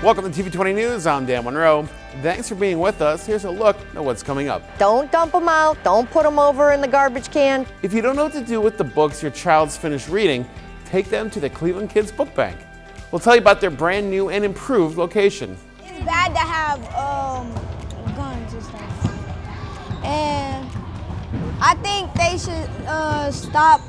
Welcome to TV20 News. I'm Dan Monroe. Thanks for being with us. Here's a look at what's coming up. Don't dump them out. Don't put them over in the garbage can. If you don't know what to do with the books your child's finished reading, take them to the Cleveland Kids Book Bank. We'll tell you about their brand new and improved location. It's bad to have guns and stuff. And I think they should stop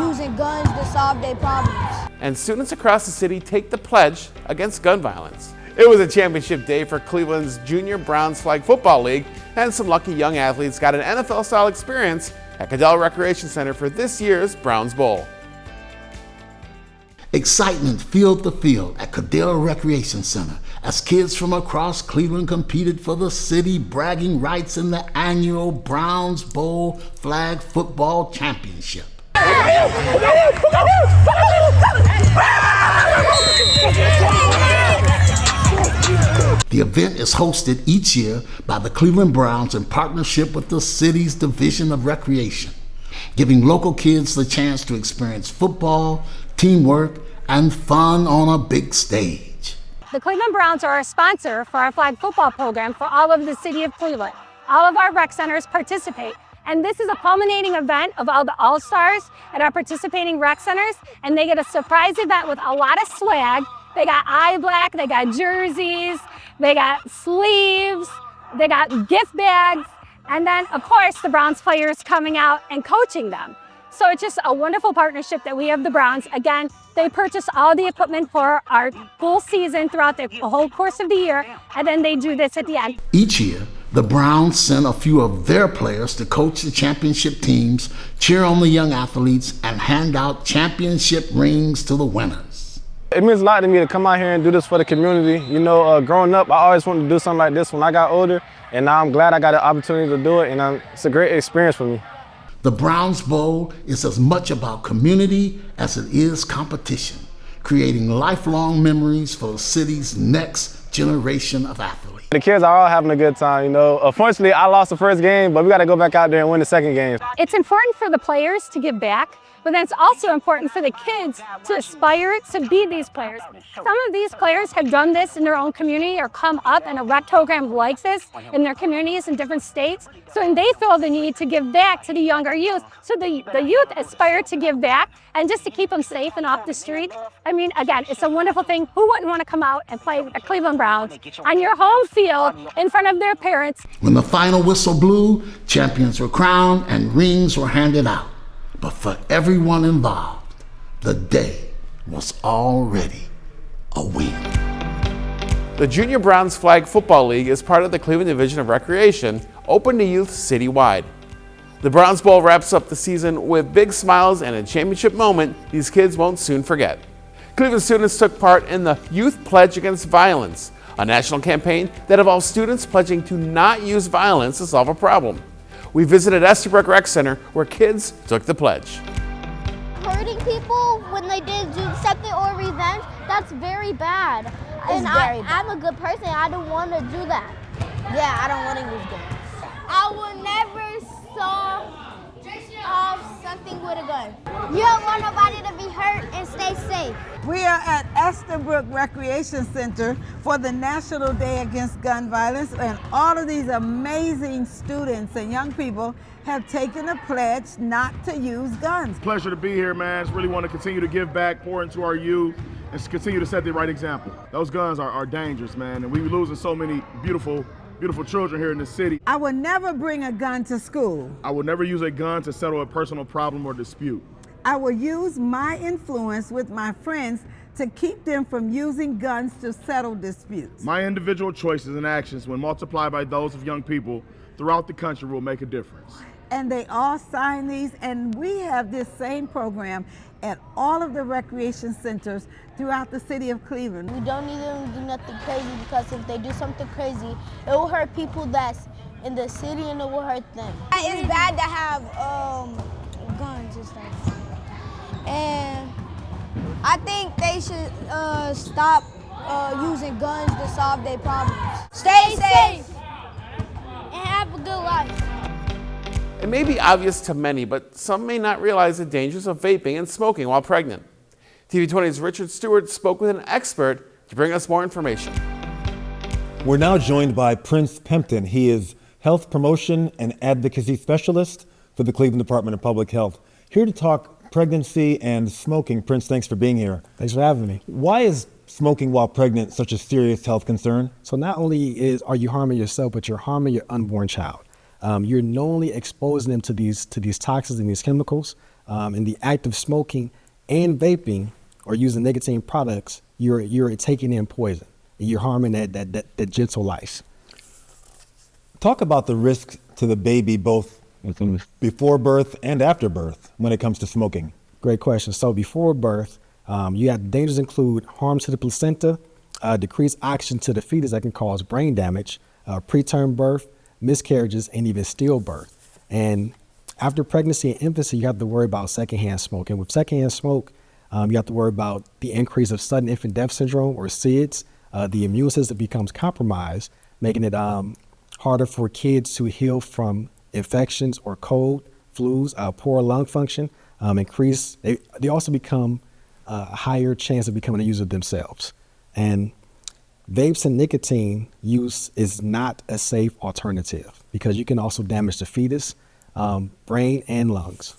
using guns to solve their problems. And students across the city take the pledge against gun violence. It was a championship day for Cleveland's Junior Browns Flag Football League, and some lucky young athletes got an NFL-style experience at Cadell Recreation Center for this year's Browns Bowl. Excitement filled the field at Cadell Recreation Center as kids from across Cleveland competed for the city bragging rights in the annual Browns Bowl Flag Football Championship. The event is hosted each year by the Cleveland Browns in partnership with the city's Division of Recreation, giving local kids the chance to experience football, teamwork, and fun on a big stage. The Cleveland Browns are a sponsor for our flag football program for all of the city of Cleveland. All of our rec centers participate. And this is a culminating event of all the all-stars at our participating rec centers, and they get a surprise event with a lot of swag. They got eye black, they got jerseys, they got sleeves, they got gift bags, and then of course the Browns players coming out and coaching them. So it's just a wonderful partnership that we have the Browns. Again, they purchase all the equipment for our full season throughout the whole course of the year, and then they do this at the end. Each year, the Browns send a few of their players to coach the championship teams, cheer on the young athletes, and hand out championship rings to the winners. It means a lot to me to come out here and do this for the community. You know, growing up, I always wanted to do something like this when I got older, and now I'm glad I got the opportunity to do it, and it's a great experience for me. The Browns Bowl is as much about community as it is competition, creating lifelong memories for the city's next generation of athletes. The kids are all having a good time, you know. Unfortunately, I lost the first game, but we got to go back out there and win the second game. It's important for the players to give back, but then it's also important for the kids to aspire to be these players. Some of these players have done this in their own community or come up in a rec program like this in their communities in different states. So and they feel the need to give back to the younger youth. So the youth aspire to give back and just to keep them safe and off the street. I mean, again, it's a wonderful thing. Who wouldn't want to come out and play the Cleveland Browns on your home field in front of their parents? When the final whistle blew, champions were crowned and rings were handed out. But for everyone involved, the day was already a win. The Junior Browns Flag Football League is part of the Cleveland Division of Recreation, open to youth citywide. The Browns Bowl wraps up the season with big smiles and a championship moment these kids won't soon forget. Cleveland students took part in the Youth Pledge Against Violence, a national campaign that involves students pledging to not use violence to solve a problem. We visited Estabrook Rec Center where kids took the pledge. Hurting people when they did do something or revenge, that's very bad. I'm a good person. I don't want to do that. Yeah, I don't want to use guns. I will never solve something with a gun. You don't want nobody to be hurt and stay safe. We are at Estabrook Recreation Center for the National Day Against Gun Violence, and all of these amazing students and young people have taken a pledge not to use guns. Pleasure to be here, man. Just really want to continue to give back, pour into our youth, and continue to set the right example. Those guns are dangerous, man, and we're losing so many beautiful children here in the city. I will never bring a gun to school. I will never use a gun to settle a personal problem or dispute. I will use my influence with my friends to keep them from using guns to settle disputes. My individual choices and actions, when multiplied by those of young people throughout the country, will make a difference. And they all sign these, and we have this same program at all of the recreation centers throughout the city of Cleveland. We don't need them to do nothing crazy, because if they do something crazy, it will hurt people that's in the city and it will hurt them. It's bad to have guns and stuff. And I think they should stop using guns to solve their problems. Stay safe and have a good life. It may be obvious to many, but some may not realize the dangers of vaping and smoking while pregnant. TV20's Richard Stewart spoke with an expert to bring us more information. We're now joined by Prince Pempton. He is Health Promotion and Advocacy Specialist for the Cleveland Department of Public Health. Here to talk pregnancy and smoking. Prince, thanks for being here. Thanks for having me. Why is smoking while pregnant such a serious health concern? So not only are you harming yourself, but you're harming your unborn child. You're knowingly exposing them to these toxins and these chemicals. In the act of smoking and vaping or using nicotine products, you're taking in poison. You're harming that gentle life. Talk about the risk to the baby both before birth and after birth when it comes to smoking. Great question. So before birth, you have dangers include harm to the placenta, decreased oxygen to the fetus that can cause brain damage, preterm birth, miscarriages, and even stillbirth. And after pregnancy and infancy, you have to worry about secondhand smoke. And with secondhand smoke, you have to worry about the increase of sudden infant death syndrome or SIDS. The immune system becomes compromised, making it harder for kids to heal from infections or cold, flus, poor lung function, they also become a higher chance of becoming a user themselves. And vapes and nicotine use is not a safe alternative because you can also damage the fetus, brain, and lungs.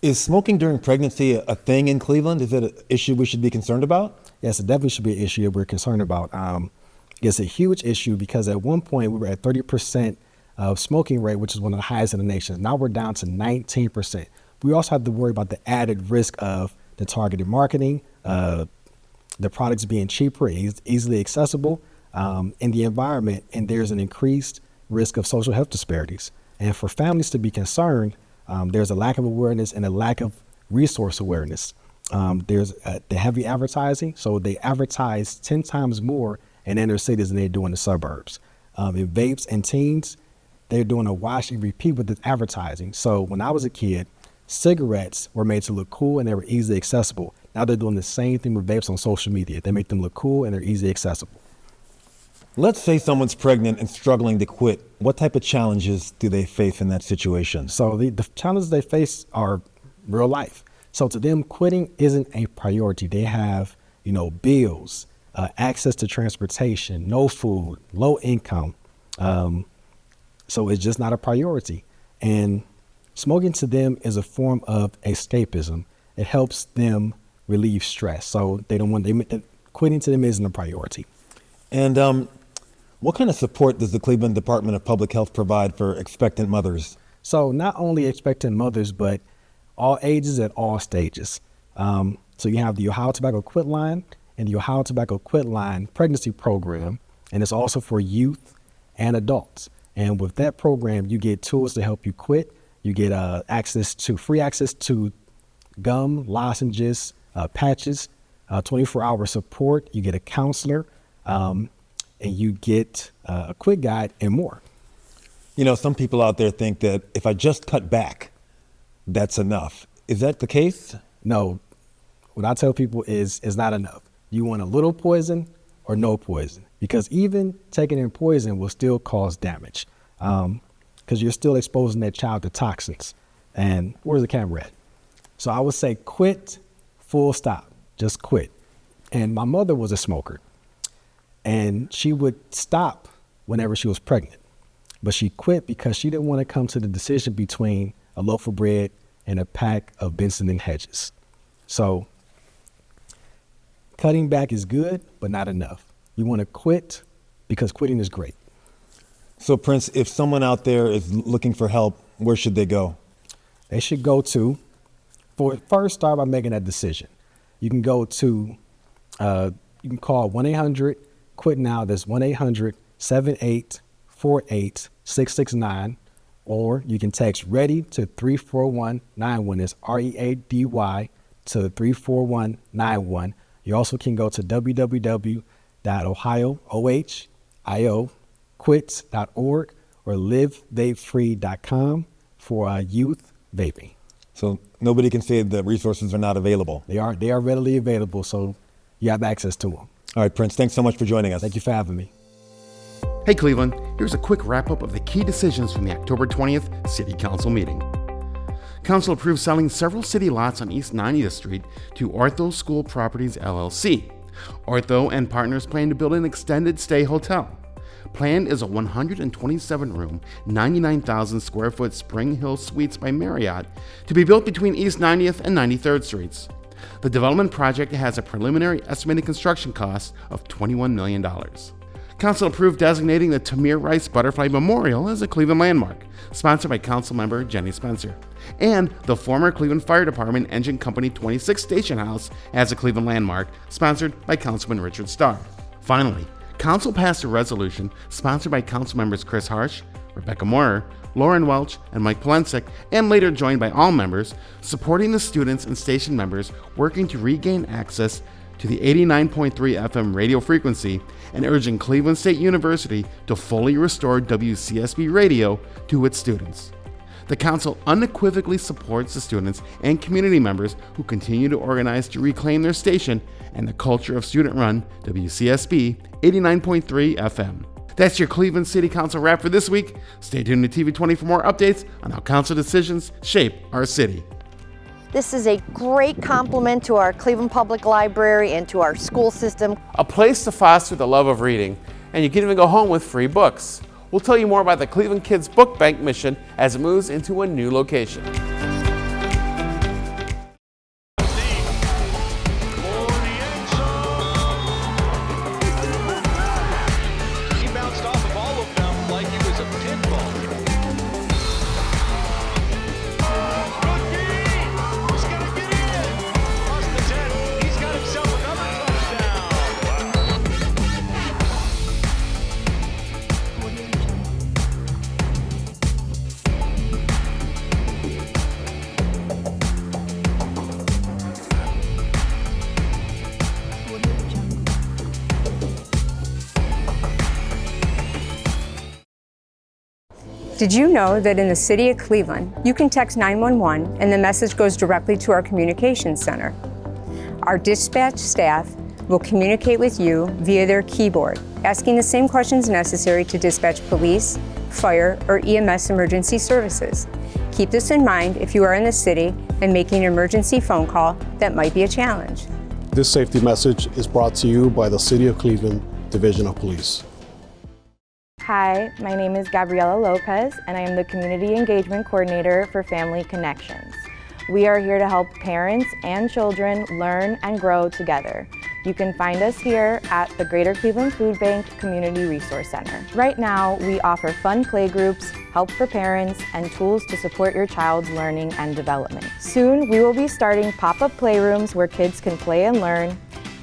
Is smoking during pregnancy a thing in Cleveland? Is it an issue we should be concerned about? Yes, it definitely should be an issue that we're concerned about. It's a huge issue because at one point we were at 30% of smoking rate, which is one of the highest in the nation. Now we're down to 19%. We also have to worry about the added risk of the targeted marketing, the products being cheaper, easily accessible in the environment, and there's an increased risk of social health disparities. And for families to be concerned, there's a lack of awareness and a lack of resource awareness. There's the heavy advertising, so they advertise 10 times more in inner cities than they do in the suburbs. In vapes and teens, they're doing a wash and repeat with this advertising. So when I was a kid, cigarettes were made to look cool and they were easily accessible. Now they're doing the same thing with vapes on social media. They make them look cool and they're easily accessible. Let's say someone's pregnant and struggling to quit. What type of challenges do they face in that situation? So the challenges they face are real life. So to them, quitting isn't a priority. They have, bills, access to transportation, no food, low income. So it's just not a priority. And smoking to them is a form of escapism. It helps them relieve stress. So quitting to them isn't a priority. And what kind of support does the Cleveland Department of Public Health provide for expectant mothers? So not only expectant mothers, but all ages at all stages. So you have the Ohio Tobacco Quit Line and the Ohio Tobacco Quit Line pregnancy program, and it's also for youth and adults. And with that program, you get tools to help you quit. You get free access to gum, lozenges, patches, 24-hour support. You get a counselor, and you get a quit guide and more. Some people out there think that if I just cut back, that's enough. Is that the case? No. What I tell people is not enough. You want a little poison or no poison, because even taking in poison will still cause damage because you're still exposing that child to toxins. And where's the camera at? So I would say quit, full stop, just quit. And my mother was a smoker, and she would stop whenever she was pregnant, but she quit because she didn't want to come to the decision between a loaf of bread and a pack of Benson and Hedges. So cutting back is good, but not enough. You want to quit because quitting is great. So Prince, if someone out there is looking for help, where should they go? They should go to, first start by making that decision. You can go to, you can call 1-800-QUIT-NOW. That's 1-800-7848-669. Or you can text READY to 34191. It's READY to 34191. You also can go to www.ohioquits.org or livevapefree.com for youth vaping. So nobody can say the resources are not available. They are readily available, so you have access to them. All right, Prince, thanks so much for joining us. Thank you for having me. Hey Cleveland, here's a quick wrap-up of the key decisions from the October 20th City Council meeting. Council approved selling several city lots on East 90th Street to Ortho School Properties LLC. Ortho and partners plan to build an extended stay hotel. Planned is a 127-room, 99,000 square foot Spring Hill Suites by Marriott to be built between East 90th and 93rd Streets. The development project has a preliminary estimated construction cost of $21 million. Council approved designating the Tamir Rice Butterfly Memorial as a Cleveland landmark, sponsored by Councilmember Jenny Spencer, and the former Cleveland Fire Department Engine Company 26 Station House as a Cleveland landmark, sponsored by Councilman Richard Starr. Finally, Council passed a resolution sponsored by Councilmembers Chris Harsh, Rebecca Moyer, Lauren Welch, and Mike Polensek, and later joined by all members, supporting the students and station members working to regain access to the 89.3 FM radio frequency and urging Cleveland State University to fully restore WCSB radio to its students. The council unequivocally supports the students and community members who continue to organize to reclaim their station and the culture of student-run WCSB 89.3 FM. That's your Cleveland City Council wrap for this week. Stay tuned to TV20 for more updates on how council decisions shape our city. This is a great compliment to our Cleveland Public Library and to our school system. A place to foster the love of reading, and you can even go home with free books. We'll tell you more about the Cleveland Kids Book Bank mission as it moves into a new location. Did you know that in the city of Cleveland, you can text 911 and the message goes directly to our communications center? Our dispatch staff will communicate with you via their keyboard, asking the same questions necessary to dispatch police, fire, or EMS emergency services. Keep this in mind if you are in the city and making an emergency phone call that might be a challenge. This safety message is brought to you by the City of Cleveland Division of Police. Hi, my name is Gabriela Lopez, and I am the Community Engagement Coordinator for Family Connections. We are here to help parents and children learn and grow together. You can find us here at the Greater Cleveland Food Bank Community Resource Center. Right now, we offer fun playgroups, help for parents, and tools to support your child's learning and development. Soon, we will be starting pop-up playrooms where kids can play and learn,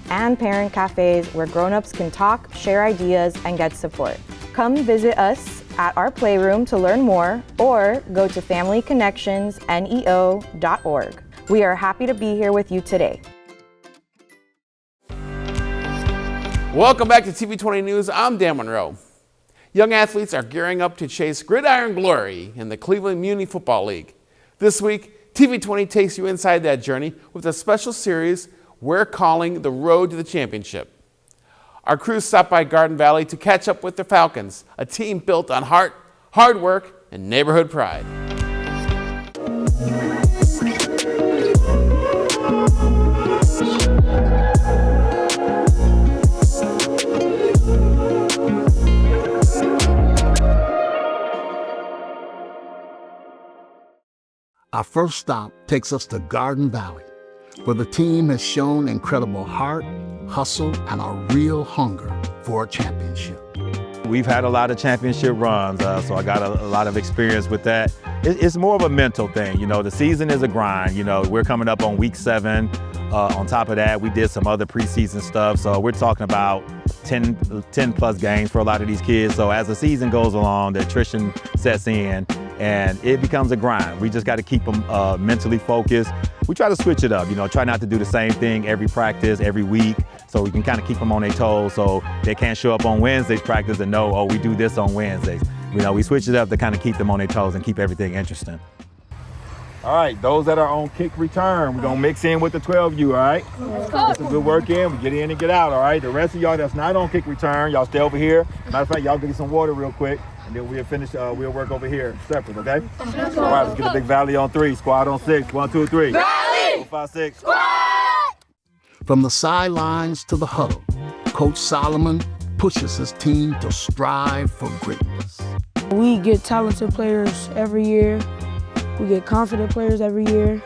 and parent cafes where grown-ups can talk, share ideas, and get support. Come visit us at our playroom to learn more, or go to familyconnectionsneo.org. We are happy to be here with you today. Welcome back to TV20 News. I'm Dan Monroe. Young athletes are gearing up to chase gridiron glory in the Cleveland Muni Football League. This week, TV20 takes you inside that journey with a special series we're calling The Road to the Championship. Our crew stopped by Garden Valley to catch up with the Falcons, a team built on heart, hard work, and neighborhood pride. Our first stop takes us to Garden Valley, where the team has shown incredible heart, hustle, and a real hunger for a championship. We've had a lot of championship runs, so I got a lot of experience with that. It's more of a mental thing. You know, the season is a grind. You know, we're coming up on week 7. On top of that, we did some other preseason stuff. So we're talking about 10 plus games for a lot of these kids. So as the season goes along, the attrition sets in and it becomes a grind. We just got to keep them mentally focused. We try to switch it up, you know, try not to do the same thing every practice, every week, so we can kind of keep them on their toes so they can't show up on Wednesday's practice and know, oh, we do this on Wednesdays. You know, we switch it up to kind of keep them on their toes and keep everything interesting. All right, those that are on kick return, we're gonna mix in with the 12U, all right? Let's go. Get some good work in, we get in and get out, all right? The rest of y'all that's not on kick return, y'all stay over here. Matter of fact, y'all get some water real quick, and then we'll finish, we'll work over here separate, okay? All right, let's get a big valley on 3, squad on 6, 1, 2, 3. Valley! 4, 5, 6. Squad! From the sidelines to the huddle, Coach Solomon pushes his team to strive for greatness. We get talented players every year, we get confident players every year,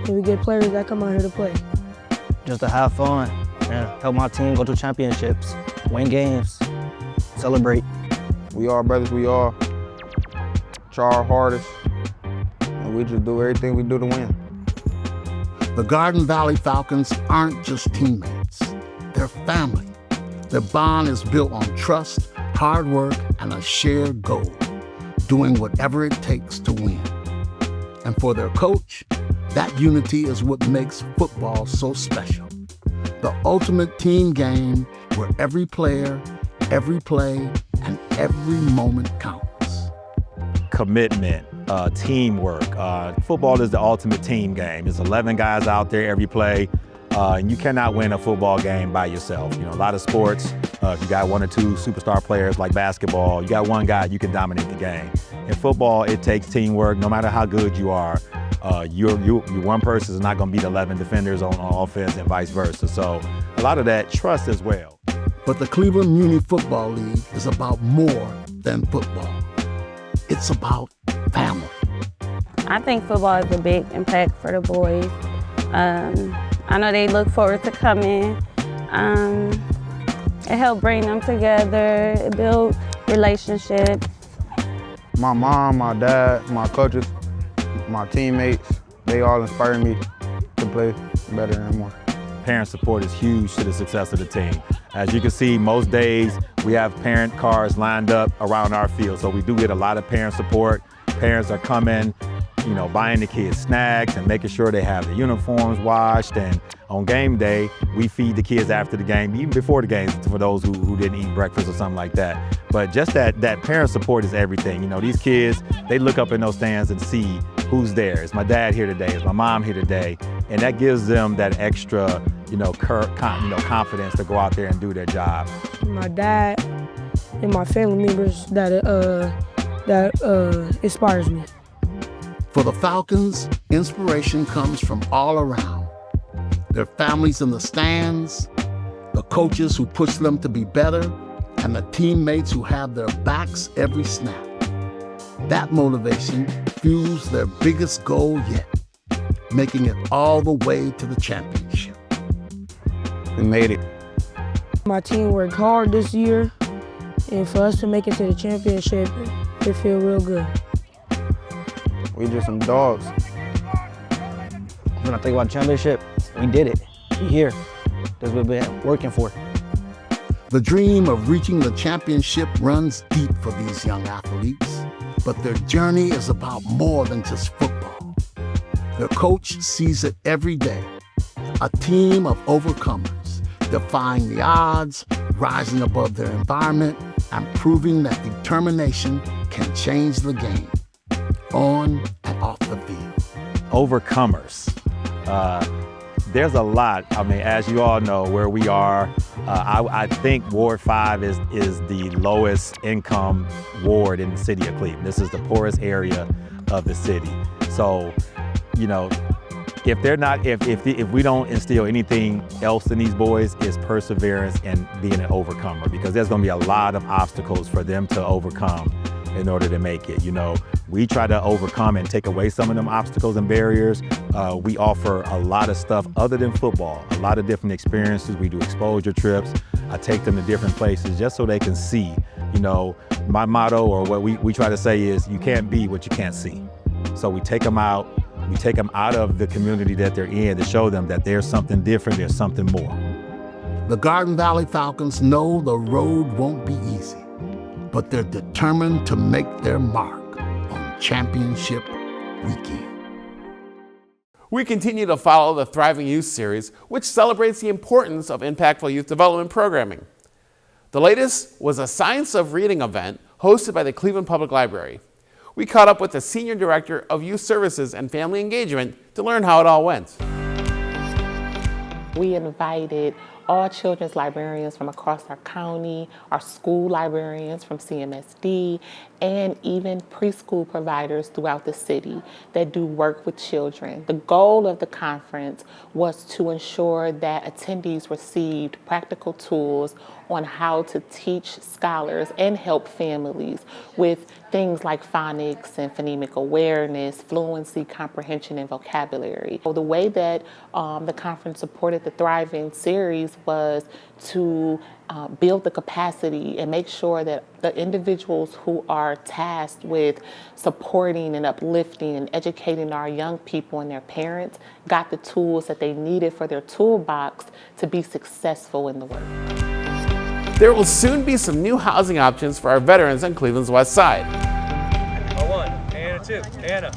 and we get players that come out here to play. Just to have fun and help my team go to championships, win games, celebrate. We all brothers, we all try our hardest, and we just do everything we do to win. The Garden Valley Falcons aren't just teammates, they're family. Their bond is built on trust, hard work, and a shared goal, doing whatever it takes to win. And for their coach, that unity is what makes football so special. The ultimate team game where every player, every play, and every moment counts. Commitment, teamwork. Football is the ultimate team game. There's 11 guys out there every play, and you cannot win a football game by yourself. You know, a lot of sports, if you got one or two superstar players like basketball, you got one guy, you can dominate the game. In football, it takes teamwork. No matter how good you are, you one person is not going to beat 11 defenders on offense and vice versa. So a lot of that trust as well. But the Cleveland Muni Football League is about more than football. It's about family. I think football is a big impact for the boys. I know they look forward to coming. It helped bring them together, it built relationships. My mom, my dad, my coaches, my teammates, they all inspire me to play better and more. Parent support is huge to the success of the team. As you can see, most days we have parent cars lined up around our field, so we do get a lot of parent support. Parents are coming, you know, buying the kids snacks and making sure they have the uniforms washed. And on game day, we feed the kids after the game, even before the games, for those who didn't eat breakfast or something like that. But just that parent support is everything. You know, these kids, they look up in those stands and see who's there. Is my dad here today? Is my mom here today? And that gives them that extra, confidence to go out there and do their job. My dad and my family members that inspires me. For the Falcons, inspiration comes from all around. Their families in the stands, the coaches who push them to be better, and the teammates who have their backs every snap. That motivation fuels their biggest goal yet, making it all the way to the championship. We made it. My team worked hard this year, and for us to make it to the championship, it feels real good. We just some dogs. When I think about championship, we did it. We here. That's what we've been working for. The dream of reaching the championship runs deep for these young athletes, but their journey is about more than just football. Their coach sees it every day. A team of overcomers, defying the odds, rising above their environment, and proving that determination can change the game, on and off the field. Overcomers. There's a lot. I mean, as you all know, where we are, I think Ward 5 is the lowest income ward in the city of Cleveland. This is the poorest area of the city. So, you know, if we don't instill anything else in these boys, is perseverance and being an overcomer, because there's going to be a lot of obstacles for them to overcome in order to make it. You know, we try to overcome and take away some of them obstacles and barriers. We offer a lot of stuff other than football, a lot of different experiences. We do exposure trips. I take them to different places just so they can see. You know, my motto, or what we try to say, is you can't be what you can't see. So we take them out. We take them out of the community that they're in to show them that there's something different, there's something more. The Garden Valley Falcons know the road won't be easy, but they're determined to make their mark on championship weekend. We continue to follow the Thriving Youth series, which celebrates the importance of impactful youth development programming. The latest was a Science of Reading event hosted by the Cleveland Public Library. We caught up with the Senior Director of Youth Services and Family Engagement to learn how it all went. We invited all children's librarians from across our county, our school librarians from CMSD, and even preschool providers throughout the city that do work with children. The goal of the conference was to ensure that attendees received practical tools on how to teach scholars and help families with things like phonics and phonemic awareness, fluency, comprehension, and vocabulary. So the way that the conference supported the Thriving series was to build the capacity and make sure that the individuals who are tasked with supporting and uplifting and educating our young people and their parents got the tools that they needed for their toolbox to be successful in the work. There will soon be some new housing options for our veterans on Cleveland's West Side. One, and two, and a.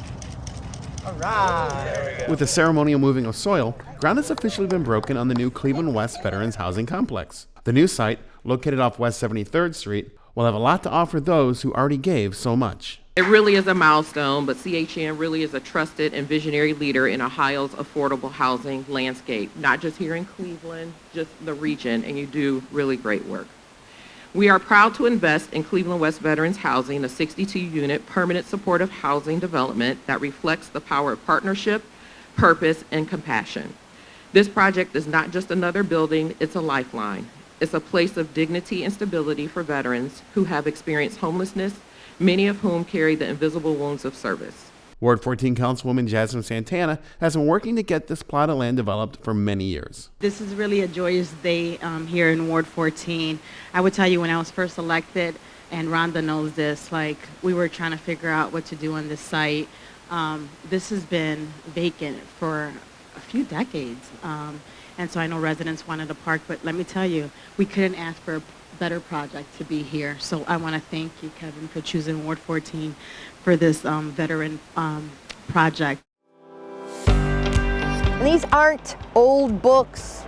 All right. With the ceremonial moving of soil, ground has officially been broken on the new Cleveland West Veterans Housing Complex. The new site, located off West 73rd Street, will have a lot to offer those who already gave so much. It really is a milestone, but CHN really is a trusted and visionary leader in Ohio's affordable housing landscape, not just here in Cleveland, just the region, and you do really great work. We are proud to invest in Cleveland West Veterans Housing, a 62-unit permanent supportive housing development that reflects the power of partnership, purpose, and compassion. This project is not just another building, it's a lifeline. It's a place of dignity and stability for veterans who have experienced homelessness, many of whom carry the invisible wounds of service. Ward 14 Councilwoman Jasmine Santana has been working to get this plot of land developed for many years. This is really a joyous day here in Ward 14. I would tell you, when I was first elected, and Rhonda knows this, like, we were trying to figure out what to do on this site. This has been vacant for a few decades. And so I know residents wanted a park, but let me tell you, we couldn't ask for a better project to be here. So I want to thank you, Kevin, for choosing Ward 14 for this veteran project. And these aren't old books,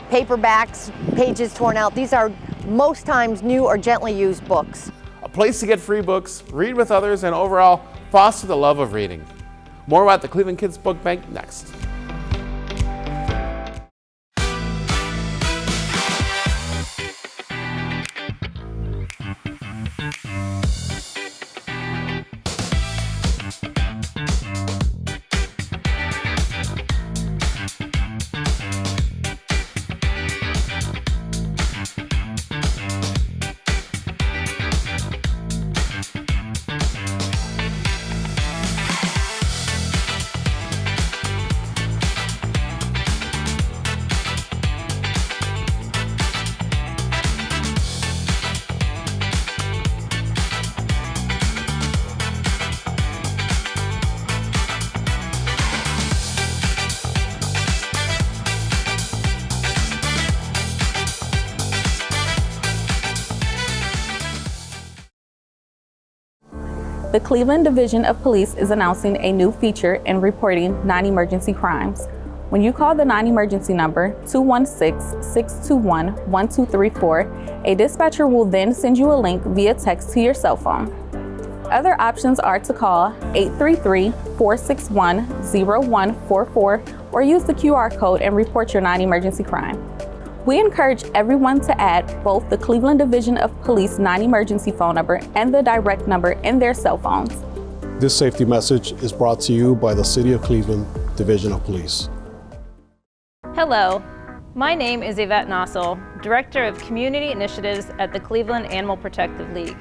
paperbacks, pages torn out. These are most times new or gently used books. A place to get free books, read with others, and overall foster the love of reading. More about the Cleveland Kids Book Bank next. The Cleveland Division of Police is announcing a new feature in reporting non-emergency crimes. When you call the non-emergency number 216-621-1234, a dispatcher will then send you a link via text to your cell phone. Other options are to call 833-461-0144 or use the QR code and report your non-emergency crime. We encourage everyone to add both the Cleveland Division of Police non-emergency phone number and the direct number in their cell phones. This safety message is brought to you by the City of Cleveland Division of Police. Hello, my name is Yvette Nossel, Director of Community Initiatives at the Cleveland Animal Protective League.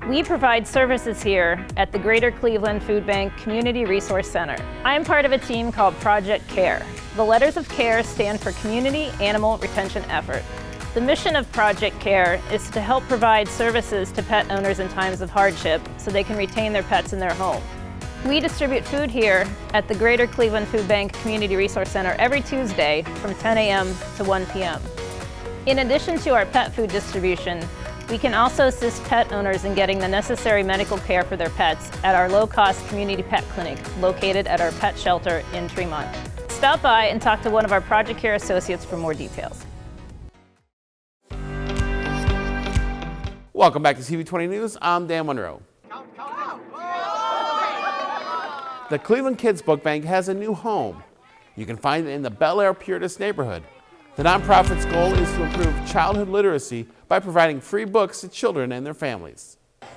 We provide services here at the Greater Cleveland Food Bank Community Resource Center. I am part of a team called Project CARE. The letters of CARE stand for Community Animal Retention Effort. The mission of Project CARE is to help provide services to pet owners in times of hardship so they can retain their pets in their home. We distribute food here at the Greater Cleveland Food Bank Community Resource Center every Tuesday from 10 a.m. to 1 p.m. In addition to our pet food distribution, we can also assist pet owners in getting the necessary medical care for their pets at our low-cost community pet clinic located at our pet shelter in Tremont. Stop by and talk to one of our Project CARE associates for more details. Welcome back to TV20 News. I'm Dan Monroe. The Cleveland Kids Book Bank has a new home. You can find it in the Bel Air Purtis neighborhood. The nonprofit's goal is to improve childhood literacy by providing free books to children and their families.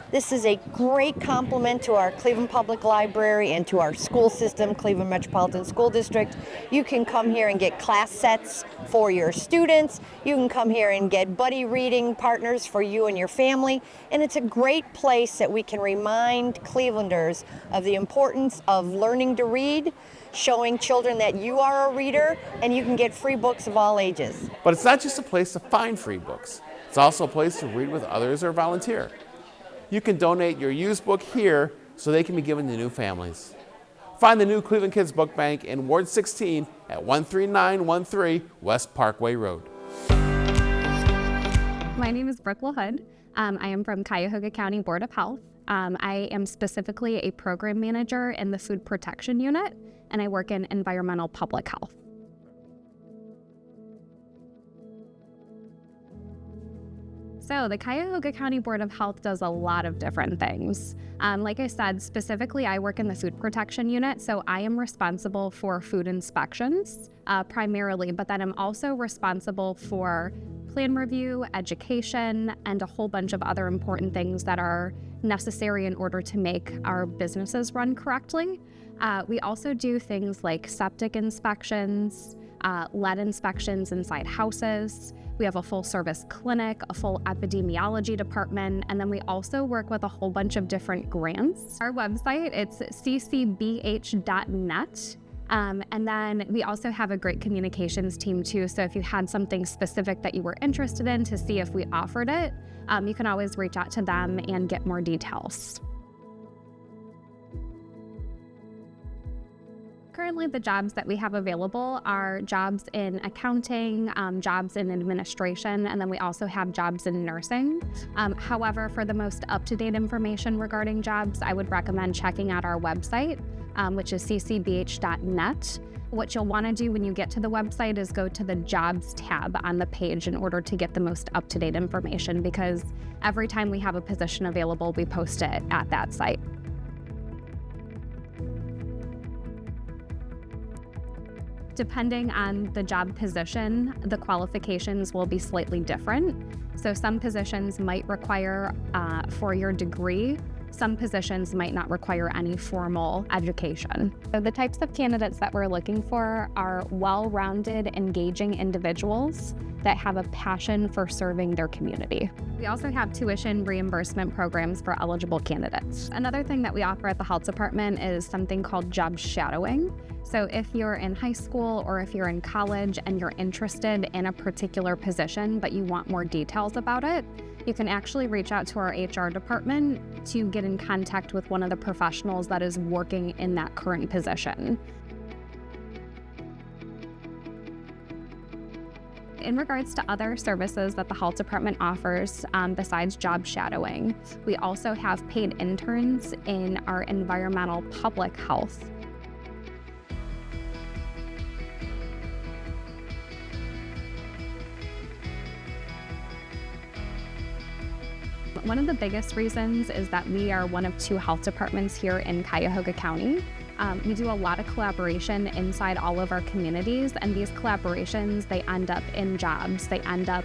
This is a great complement to our Cleveland Public Library and to our school system, Cleveland Metropolitan School District. You can come here and get class sets for your students. You can come here and get buddy reading partners for you and your family. And it's a great place that we can remind Clevelanders of the importance of learning to read, showing children that you are a reader, and you can get free books of all ages. But it's not just a place to find free books. It's also a place to read with others or volunteer. You can donate your used book here so they can be given to new families. Find the new Cleveland Kids Book Bank in Ward 16 at 13913 West Parkway Road. My name is Brooke LaHood. I am from Cuyahoga County Board of Health. I am specifically a program manager in the Food Protection Unit, and I work in environmental public health. So the Cuyahoga County Board of Health does a lot of different things. Like I said, specifically I work in the Food Protection Unit, so I am responsible for food inspections primarily, but then I'm also responsible for plan review, education, and a whole bunch of other important things that are necessary in order to make our businesses run correctly. We also do things like septic inspections, lead inspections inside houses. We have a full service clinic, a full epidemiology department, and then we also work with a whole bunch of different grants. Our website, it's ccbh.net. And then we also have a great communications team too, so if you had something specific that you were interested in to see if we offered it, you can always reach out to them and get more details. Currently, the jobs that we have available are jobs in accounting, jobs in administration, and then we also have jobs in nursing. However, for the most up-to-date information regarding jobs, I would recommend checking out our website, which is ccbh.net. What you'll want to do when you get to the website is go to the Jobs tab on the page in order to get the most up-to-date information, because every time we have a position available, we post it at that site. Depending on the job position, the qualifications will be slightly different. So some positions might require a four-year degree. Some positions might not require any formal education. So the types of candidates that we're looking for are well-rounded, engaging individuals that have a passion for serving their community. We also have tuition reimbursement programs for eligible candidates. Another thing that we offer at the health department is something called job shadowing. So if you're in high school or if you're in college and you're interested in a particular position but you want more details about it, you can actually reach out to our HR department to get in contact with one of the professionals that is working in that current position. In regards to other services that the health department offers, besides job shadowing, we also have paid interns in our environmental public health. One of the biggest reasons is that we are one of two health departments here in Cuyahoga County. We do a lot of collaboration inside all of our communities, and these collaborations, they end up in jobs. They end up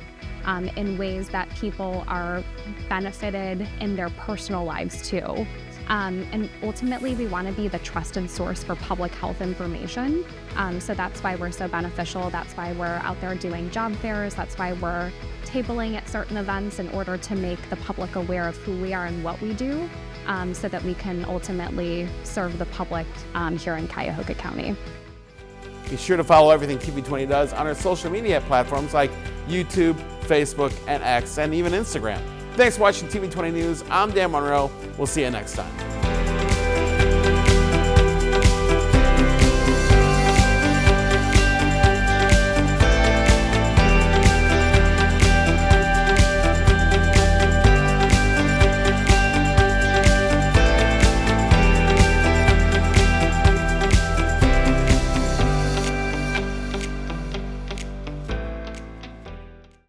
in ways that people are benefited in their personal lives too. And ultimately, we want to be the trusted source for public health information. So that's why we're so beneficial. That's why we're out there doing job fairs. That's why we're tabling at certain events in order to make the public aware of who we are and what we do, so that we can ultimately serve the public here in Cuyahoga County. Be sure to follow everything TV20 does on our social media platforms like YouTube, Facebook, and X, and even Instagram. Thanks for watching TV20 News. I'm Dan Monroe. We'll see you next time.